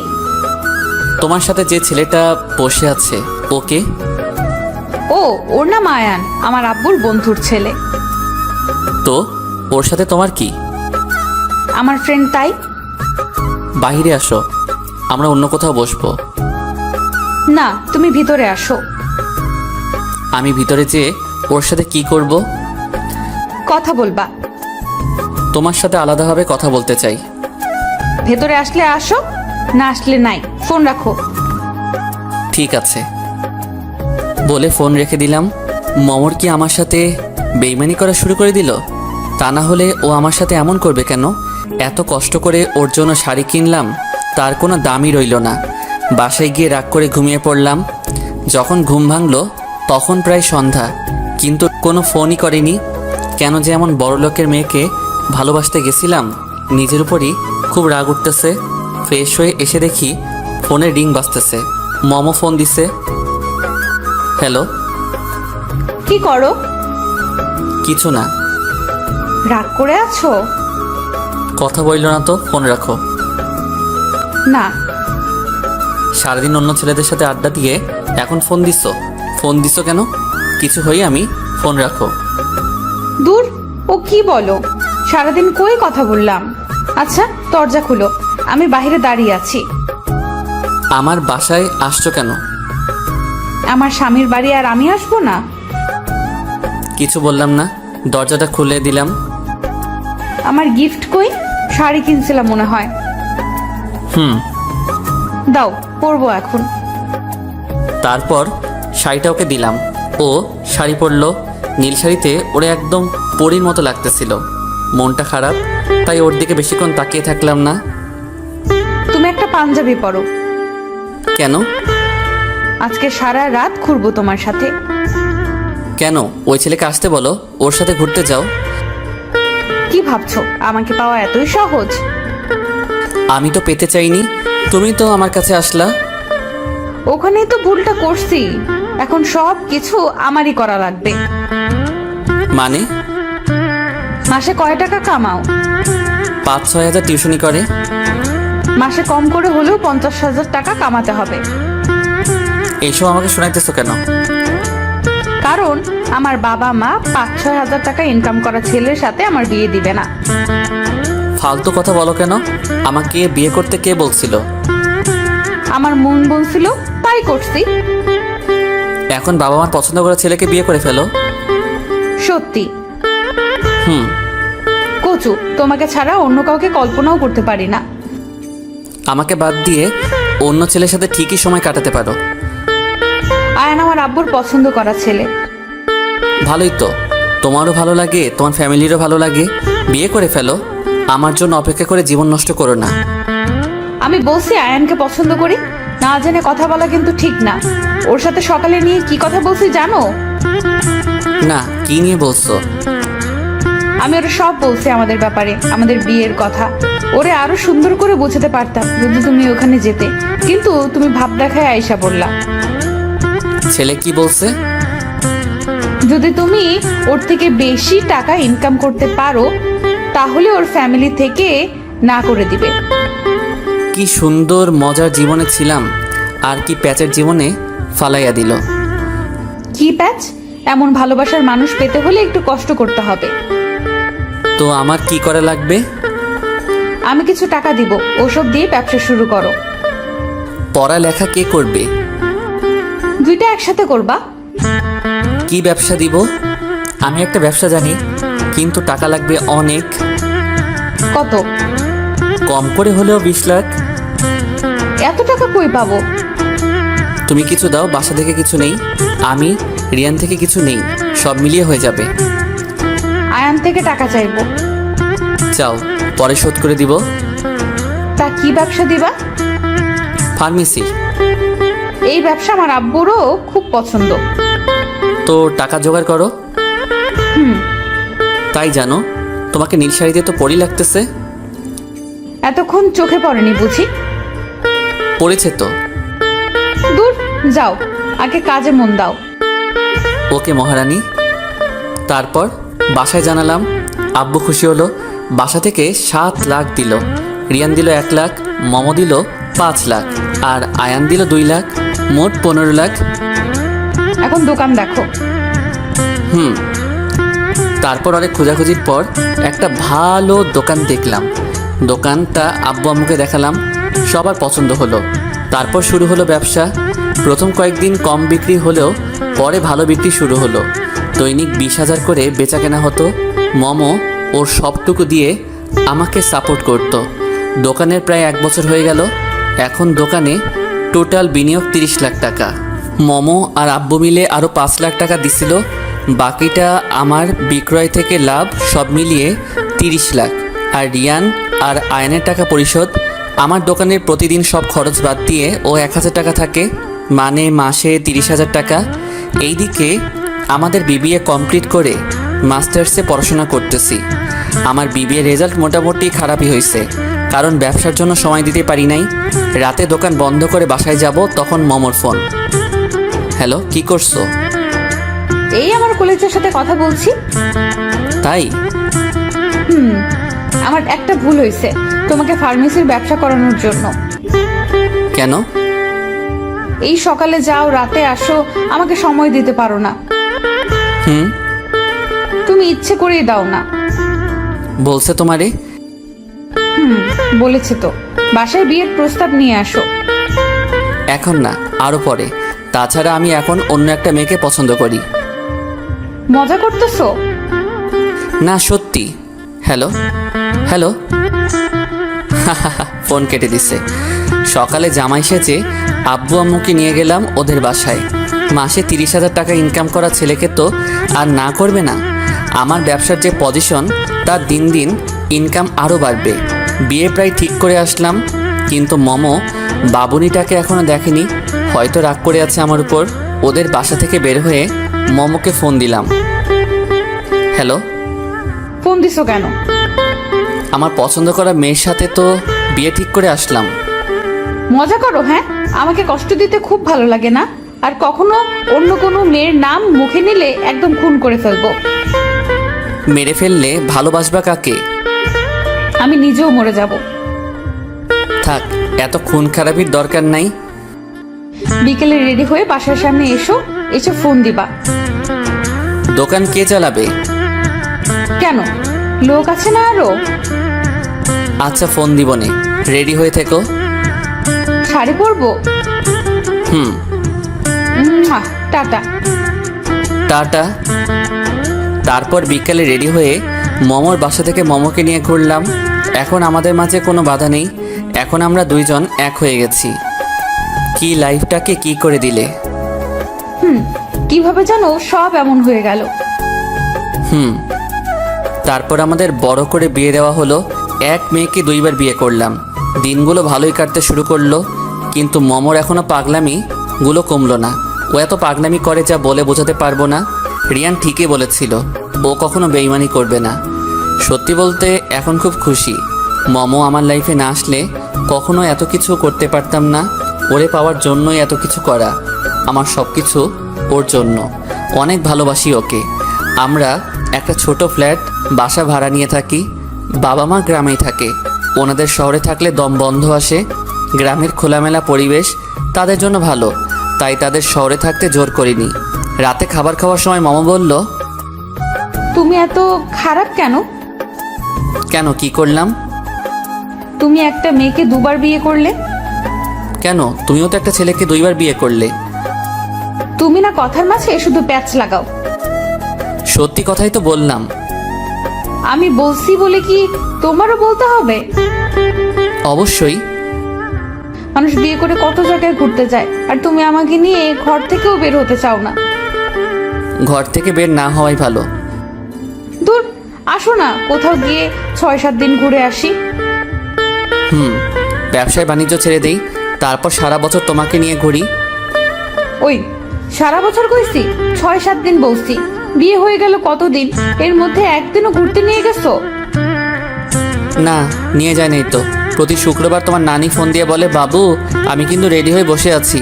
তোমার সাথে যে ছেলেটা বসে আছে ওকে? ও, ওর নাম আয়ান, আমার আব্বুর বন্ধুর ছেলে। তো ওর সাথে তোমার কি? আমার ফ্রেন্ড। তাই বাইরে আসো, আমরা অন্য কোথাও বসবো। না, তুমি ভিতরে আসো। আমি ভিতরে যেয়ে ওর সাথে কি করব? কথা বলবা। তোমার সাথে আলাদাভাবে কথা বলতে চাই। ভেতরে আসলে আসো, না আসলে নাই। ফোন রাখো। ঠিক আছে বলে ফোন রেখে দিলাম। মমর কি আমার সাথে বেইমানি করা শুরু করে দিল? তা না হলে ও আমার সাথে এমন করবে কেন? এত কষ্ট করে ওর জন্য শাড়ি কিনলাম, তার কোনো দামই রইল না। বাসায় গিয়ে রাগ করে ঘুমিয়ে পড়লাম। যখন ঘুম ভাঙলো তখন প্রায় সন্ধ্যা, কিন্তু কোনো ফোনই করেনি। কেন যে এমন বড় লোকের মেয়েকে ভালোবাসতে গেছিলাম? নিজের উপরই খুব রাগ উঠতেছে। ফ্রেশ হয়ে এসে দেখি ফোনের রিং বাজতেছে। মমো ফোন দিছে। হ্যালো। কি করো? কিছু না। রাগ করে আছো? কথা বললো না তো, ফোন রাখো। না। সারাদিন অন্য ছেলেদের সাথে আড্ডা দিয়ে এখন ফোন দিছো? ফোন দিছো কেন? কিছু হই আমি, ফোন রাখো। দূর, ও কি বলো? সারাদিন কই কথা বললাম। আচ্ছা, দরজা খুলো, আমি বাইরে দাঁড়িয়ে আছি। আমার বাসায় আসছো কেন? আমার স্বামীর বাড়ি, আর আমি আসবো না? কিছু বললাম না, দরজাটা খুলে দিলাম। আমার গিফট কই? শাড়ি কিনছিলাম মনে হয়। দাও, পরবো এখন। তারপর শাড়িটা ওকে দিলাম। ও শাড়ি পরলো। নীল শাড়িতে ওরে একদম পরীর মতো লাগতেছিল। মনটা খারাপ, তাই ওর দিকে বেশিক্ষণ তাকিয়ে থাকলাম না। তুমি একটা পাঞ্জাবি পরো। কেন? আজকে সারা রাত ঘুরবো তোমার সাথে। কেন? ওই ছেলেকে আসতে বলো, ওর সাথে ঘুরতে যাও। কি ভাবছো আমাকে পাওয়া এতই সহজ? আমি তো পেতে চাইনি, তুমি তো আমার কাছে আসলা। ওখানেই তো ভুলটা করছি। এখন সব কিছু আমারই করা লাগবে। মানে? মাসে কয় টাকা কামাও? 5-6 হাজার টিউশনি করে। মাসে কম করে হলেও 50,000 টাকা কামাতে হবে। এইসব আমাকে শোনাইতেছো কেন? কারণ আমার বাবা মা 5-6 হাজার টাকা ইনকাম করা ছেলের সাথে আমার বিয়ে দিবে না। ফালতু কথা বলো কেন? আমাকে বিয়ে করতে কে বলছিল? আমার মন বলছিল, তাই করছি। এখন বাবা মার পছন্দ করা ছেলেকে বিয়ে করে ফেলো। সত্যি। হুম। কচু, তোমাকে ছাড়া অন্য কাউকে কল্পনাও করতে পারি না। আমাকে বাদ দিয়ে অন্য ছেলের সাথে ঠিকই সময় কাটাতে পারো। আয়ান আমার আব্বুর পছন্দ করা ছেলে। ভালোই তো, তোমারও ভালো লাগে, তোমার ফ্যামিলিরও ভালো লাগে, বিয়ে করে ফেলো। আমার জন্য অপেক্ষা করে জীবন নষ্ট করো না। আমি বলছি আয়ানকে পছন্দ করি, না জেনে কথা বলা কিন্তু ঠিক না। ওর সাথে সকালে নিয়ে কি কথা বলছি জানো? না, কি নিয়ে বলছো? আমি ওরা সব বলছি আমাদের ব্যাপারে, আমাদের বিয়ের কথা। ওরে আরো সুন্দর করে বোঝাতে পারতাম যদি তুমি ওখানে যেতে, কিন্তু তুমি ভাব দেখায় আয়সা বললা। ছেলে কি বলছে? যদি তুমি ওর থেকে বেশি টাকা ইনকাম করতে পারো তাহলে ওর ফ্যামিলি থেকে না করে দিবে। কি সুন্দর মজার জীবনে ছিলাম, আর কি প্যাচের জীবনে ফালাইয়া দিল। কি প্যাচ? এমন ভালোবাসার মানুষ পেতে হলে একটু কষ্ট করতে হবে। তো আমার কি করা লাগবে? আমি কিছু টাকা দিব, ওসব দিয়ে ব্যবসা শুরু করো। পড়ালেখা কে করবে? দুইটা একসাথে করবা। কি ব্যবসা দিব? আমি একটা ব্যবসা জানি, কিন্তু টাকা লাগবে অনেক। কত? কম করে হলেও 20 লাখ। এত টাকা কই পাবো? তুমি কিছু দাও, বাসা থেকে কিছু নেই, আমি রিয়ান থেকে কিছু নেই, সব মিলিয়ে হয়ে যাবে। আয়ান থেকে টাকা চাইবো। চাও, পরে শোধ করে দিব। তা কি ব্যবসা দিবা? ফার্মেসি। এই ব্যবসা আমার আব্বুরও খুব পছন্দ। তো টাকা জোগাড় করো। তাই জানো, তোমাকে নীল শাড়িতে তো পরি লাগতেছে। এতক্ষণ চোখে পড়েনি বুঝি? পড়েছে তো। দূর যাও, আগে কাজে মন দাও। ওকে মহারানী। তারপর বাসায় জানালাম, আব্বু খুশি হলো, বাসা থেকে 7 লাখ দিল। রিয়ান দিল 1 লাখ, মম দিল 5 লাখ, আর আয়ান দিল 2 লাখ, মোট 15 লাখ। এখন দোকান দেখো। তারপর অনেক খোঁজাখুঁজির পর একটা ভালো দোকান দেখলাম। দোকানটা আব্বু আম্মুকে দেখালাম, সবার পছন্দ হলো। তারপর শুরু হলো ব্যবসা। প্রথম কয়েকদিন কম বিক্রি হলেও পরে ভালো বিক্রি শুরু হলো। দৈনিক 20,000 করে বেচা কেনা হতো। মমো ওর সবটুকু দিয়ে আমাকে সাপোর্ট করত। দোকানের প্রায় 1 বছর হয়ে গেল। এখন দোকানে টোটাল বিনিয়োগ 30 লাখ টাকা। মমো আর আব্বু মিলে আরও 5 লাখ টাকা দিছিল। বাকিটা আমার বিক্রয় থেকে লাভ, সব মিলিয়ে 30 লাখ। আর রিয়ান আর আয়নের টাকা পরিশোধ। আমার দোকানের প্রতিদিন সব খরচ বাদ দিয়ে ও 1,000 টাকা থাকে, মানে মাসে 30,000 টাকা। এইদিকে আমাদের বিবিএ কমপ্লিট করে মাস্টার্সে পড়াশোনা করতেছি। আমার বিবিএ রেজাল্ট মোটামুটি খারাপই হয়েছে, কারণ ব্যবসার জন্য সময় দিতে পারি নাই। রাতে দোকান বন্ধ করে বাসায় যাব, তখন মমর ফোন। হ্যালো, কি করছো? এই আমার কলেজের সাথে কথা বলছি। তাই? আমার একটা ভুল হয়েছে, তোমাকে ফার্মেসির ব্যবসা করানোর জন্য। কেন? এই সকালে যাও, রাতে আসো, আমাকে সময় দিতে পারো না। তুমি ইচ্ছে করেই দাও না। বলছে তোমারে? বলেছে তো। বাসায় বিয়ের প্রস্তাব নিয়ে আসো। এখন না, আরো পরে। তাছাড়া আমি এখন অন্য একটা মেয়েকে পছন্দ করি। মজা করতেছো? না, সত্যি। Hello hello. ফোন কেটে দিছে। সকালে জামাই সেজে আব্বু আম্মুকে নিয়ে গেলাম ওদের বাসায়। মাসে 30,000 টাকা ইনকাম করা ছেলেকে তো আর না করবে না। আমার ব্যবসার যে পজিশন, তার দিন দিন ইনকাম আরও বাড়বে। বিয়ে প্রায় ঠিক করে আসলাম, কিন্তু মমো বাবুনিটাকে এখনও দেখেনি, হয়তো রাগ করে আছে আমার উপর। ওদের বাসা থেকে বের হয়ে মমোকে ফোন দিলাম। হ্যালো। ফোন দিছো কেন? আমার পছন্দ করা মেয়ের সাথে তো বিয়ে ঠিক করে আসলাম। মজা করো? হ্যাঁ, আমাকে কষ্ট দিতে খুব ভালো লাগে না। আর কখনো অন্য কোনো মেয়ের নাম মুখে নিলে একদম খুন করে ফেলবো। মেরে ফেললে ভালোবাসবা কাকে? আমি নিজেও মরে যাব। থাক, এত খুন খারাপির দরকার নাই। বিকেলে রেডি হয়ে বাসার সামনে এসো, এসে ফোন দিবা। দোকান কে চালাবে? কেন, লোক আছে না আরো? আচ্ছা, ফোন দিবনে। রেডি হয়ে থেকো। শাড়ি পরবো। হুম। টাটা। টাটা। তারপর বিকালে রেডি হয়ে মমোর বাসা থেকে মমোকে নিয়ে ঘুরলাম। এখন আমাদের মাঝে কোনো বাধা নেই, এখন আমরা দুইজন এক হয়ে গেছি। কি লাইফটাকে কি করে দিলে। কিভাবে জানো সব এমন হয়ে গেল? তারপর আমাদের বড় করে বিয়ে দেওয়া হলো। এক মেয়েকে 2 বার বিয়ে করলাম। দিনগুলো ভালোই কাটতে শুরু করলো, কিন্তু মমোর এখনও পাগলামিগুলো কমলো না। ও এত পাগলামি করে যা বলে বোঝাতে পারবো না। রিয়ান ঠিকই বলেছিল, ও কখনো বেইমানি করবে না। সত্যি বলতে এখন খুব খুশি। মমো আমার লাইফে না আসলে কখনো এত কিছু করতে পারতাম না। ওরে পাওয়ার জন্যই এত কিছু করা। আমার সব কিছু ওর জন্য। অনেক ভালোবাসি ওকে। আমরা একটা ছোট ফ্ল্যাট বাসা ভাড়া নিয়ে থাকি। বাবা মা গ্রামেই থাকে। ওনাদের শহরে থাকলে দম বন্ধ আসে। গ্রামের খোলামেলা পরিবেশ তাদের জন্য ভালো, তাই তাদের শহরে থাকতে জোর করিনি। রাতে খাবার খাওয়ার সময় মামা বলল, তুমি এত খারাপ কেন? কেন, কি করলাম? তুমি একটা মেয়েকে দুবার বিয়ে করলে। কেন, তুমিও তো একটা ছেলেকে 2বার বিয়ে করলে। তুমি না কথার মাঝে শুধু প্যাচ লাগাও। সত্যি কথাই তো বললাম। আমি বলছি বলে কি তোমারও বলতে হবে? অবশ্যই। মানুষ বিয়ে করে কত জায়গায় ঘুরতে যায়, আর তুমি আমাকে নিয়ে ঘর থেকেও বের হতে চাও না। ঘর থেকে বের না হওয়াই ভালো। দূর, আসো না কোথাও গিয়ে 6-7 দিন ঘুরে আসি। ব্যবসায় বাণিজ্য ছেড়ে দেই, তারপর সারা বছর তোমাকে নিয়ে ঘুরি। ওই সারা বছর কইছি? 6-7 দিন বলছি। বিয়ে হয়ে গেল কতদিন, এর মধ্যে একদিনও ঘুরতে নিয়ে গেছো? না, নিয়ে যায় নাই তো। প্রতি শুক্রবার তোমার নানি ফোন দিয়ে বলে, বাবু আমি কিন্তু রেডি হয়ে বসে আছি,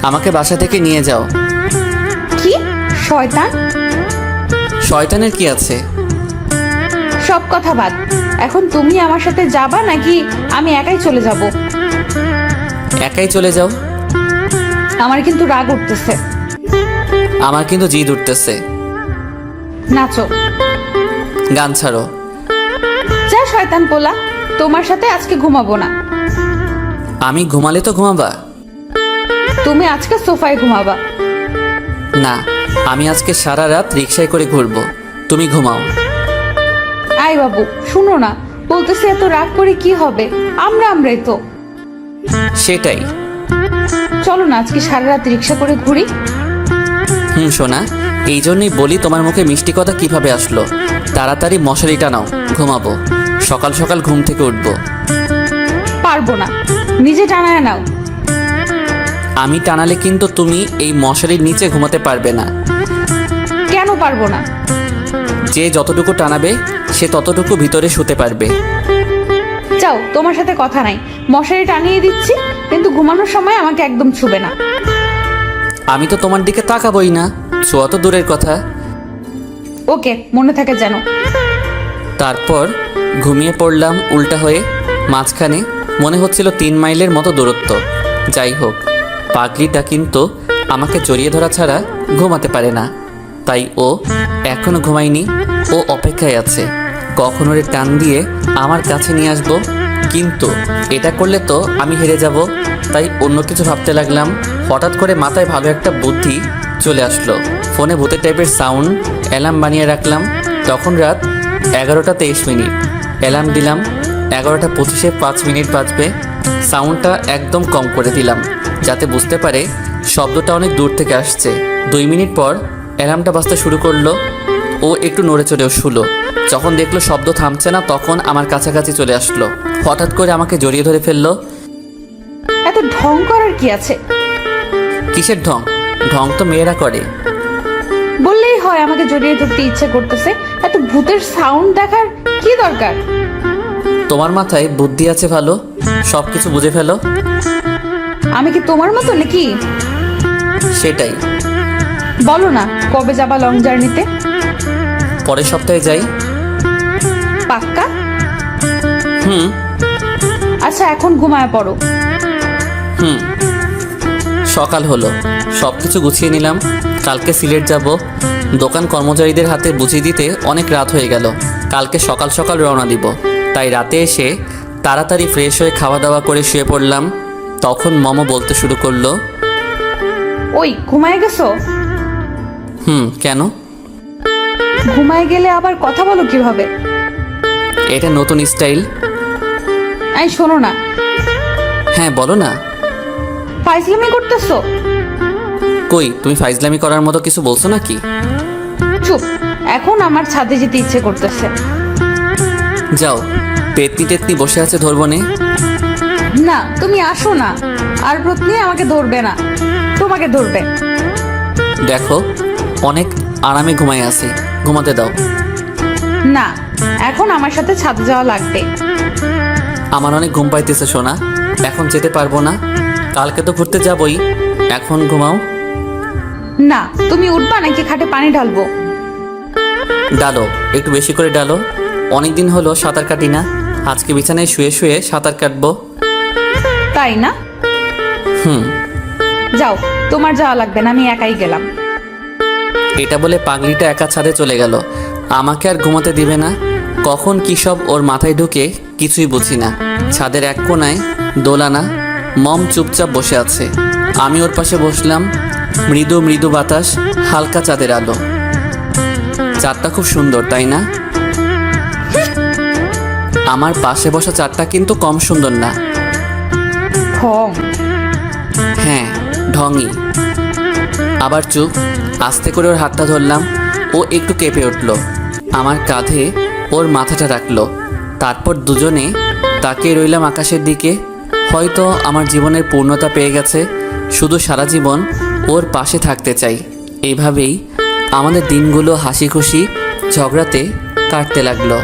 আমাকে বাসা থেকে নিয়ে যাও। কি শয়তান! শয়তানের কি আছে? সব কথা বাদ, এখন তুমি আমার সাথে যাবা নাকি আমি একাই চলে যাব? একাই চলে যাও। আমার কিন্তু রাগ উঠতেছে। আমার কিন্তু জিদ উঠতেছে। নাচো। গান ছাড়ো। যা শয়তান পোলা, তোমার সাথে আজকে ঘুমাবো না। আমি ঘুমালে তো ঘুমাবা? তুমি আজকে সোফায় ঘুমাবা। না, আমি আজকে সারা রাত রিকশায় করে ঘুরবো, তুমি ঘুমাও। আই বাবু শুনো না, বলতেছি এত রাগ করে কি হবে, আমরাই তো। সেটাই। চলো না আজকে সারা রাত রিক্সা করে ঘুরি। সোনা, এই জন্যই বলি তোমার মুখে মিষ্টি কথা কিভাবে আসলো। তাড়াতাড়ি মশারিটা নাও, ঘুমাবো। সকাল সকাল ঘুম থেকে উঠবো। পারবো না, নিজে টানায় নাও। আমি টানালে কিন্তু তুমি এই মশারির নিচে ঘুমাতে পারবে না। কেন পারবো না? যে যতটুকু টানাবে সে ততটুকু ভিতরে শুতে পারবে। যাও, তোমার সাথে কথা নাই। মশারি টানিয়ে দিচ্ছি, কিন্তু ঘুমানোর সময় আমাকে একদম ছুবে না। আমি তো তোমার দিকে তাকাবই না, ছোঁয়া তো দূরের কথা। ওকে, মনে থাকে যেন। তারপর ঘুমিয়ে পড়লাম উল্টা হয়ে। মাঝখানে মনে হচ্ছিল 3 মাইলের মতো দূরত্ব। যাই হোক, পাগলিটা কিন্তু আমাকে জড়িয়ে ধরা ছাড়া ঘুমাতে পারে না। তাই ও এখনো ঘুমায়নি, ও অপেক্ষায় আছে কখন ওরে টান দিয়ে আমার কাছে নিয়ে আসবো। কিন্তু এটা করলে তো আমি হেরে যাব, তাই অন্য কিছু ভাবতে লাগলাম। হঠাৎ করে মাথায় ভালো একটা বুদ্ধি চলে আসলো। ফোনে ভূতের টাইপের সাউন্ড অ্যালার্ম বানিয়ে রাখলাম। তখন রাত 11টা 23 মিনিট। অ্যালার্ম দিলাম 11টা 25-এ 5 মিনিট বাজবে। সাউন্ডটা একদম কম করে দিলাম যাতে বুঝতে পারে শব্দটা অনেক দূর থেকে আসছে। 2 মিনিট পর অ্যালার্মটা বাজতে শুরু করলো। ও একটু নড়ে চড়েও শুলো। যখন দেখলো শব্দ থামছে না, তখন আমার কাছাকাছি চলে আসলো। হঠাৎ করে আমাকে জড়িয়ে ধরে ফেললো। এত ঢং করার কি আছে? কিসের ঢং? ঢং তো মেয়েরা করে। বললেই হয় আমাকে জড়িয়ে ধরতে ইচ্ছে করতেছে, এত ভূতের সাউন্ড দেখার কি দরকার? তোমার মাথায় বুদ্ধি আছে ভালো, সব কিছু বুঝে ফেলো। আমি কি তোমার মতো নাকি? সেটাই। বলো না কবে যাবা লং জার্নিতে? পরের সপ্তাহে যাই। পাক্কা? হুম। আচ্ছা এখন ঘুমায় পড়ো। সকাল হলো, সব কিছু গুছিয়ে নিলাম। কালকে সিলেট যাব। দোকান কর্মচারীদের হাতে বুঝিয়ে দিতে অনেক রাত হয়ে গেল। কালকে সকাল সকাল রওনা দিব, তাই রাতে এসে তাড়াতাড়ি ফ্রেশ হয়ে খাওয়া দাওয়া করে শুয়ে পড়লাম। তখন মমো বলতে শুরু করলো, ওই ঘুমায় গেছো? কেন? ঘুমায় গেলে আবার কথা বলো কিভাবে? এটা নতুন স্টাইল। এই শোনো না। হ্যাঁ বলো না। ফাইজলামি করতেছো? কই, তুমি ফাইজলামি করার মতো কিছু বলছো নাকি? চুপ, এখন আমার ছাদে যেতে ইচ্ছে করতেছে। যাও, পেতনি টেতনি বসে আছে ধরবো নে। না তুমি আসো না, আর ব্রত নিয়ে আমাকে ধরবে না, তোমাকে ধরবে। দেখো অনেক আরামে ঘুমাই আছি, ঘুমাতে দাও। না, এখন আমার সাথে ছাদে যাওয়া লাগবে। আমার অনেক ঘুম পাইতেছে সোনা, এখন যেতে পারবো না। কালকে তো ঘুরতে যাবই, এখন ঘুমাও। না, তুমি উঠবা নাকি খাটে পানি ঢালবো? ডালো, একটু বেশি করে ডালো। অনেকদিন হলো সাঁতার কাটি না, আজকে বিছানায় শুয়ে শুয়ে সাঁতার কাটবো। তাই না? যাও, তোমার যাওয়া লাগবে না, আমি একাই গেলাম। এটা বলে পাগলিটা একা ছাদে চলে গেল। আমাকে আর ঘুমাতে দিবে না। কখন কী সব ওর মাথায় ঢুকে কিছুই বুঝি না। ছাদের এক কোণায় দোলানা, মম চুপচাপ বসে আছে। আমি ওর পাশে বসলাম। মৃদু মৃদু বাতাস, হালকা চাঁদের আলো। চাঁদটা খুব সুন্দর, তাই না? আমার পাশে বসা চাঁদটা কিন্তু কম সুন্দর না। ঢং। হ্যাঁ, ঢঙই। আবার চুপ। আস্তে করে ওর হাতটা ধরলাম। ও একটু কেঁপে উঠল। আমার কাঁধে ওর মাথাটা রাখলো। তারপর দুজনে তাকিয়ে রইলাম আকাশের দিকে। হয়তো আমার জীবনের পূর্ণতা পেয়ে গেছে। শুধু সারা জীবন ওর পাশে থাকতে চাই। এইভাবেই আমাদের দিনগুলো হাসি খুশি ঝগড়াতে কাটতে লাগলো।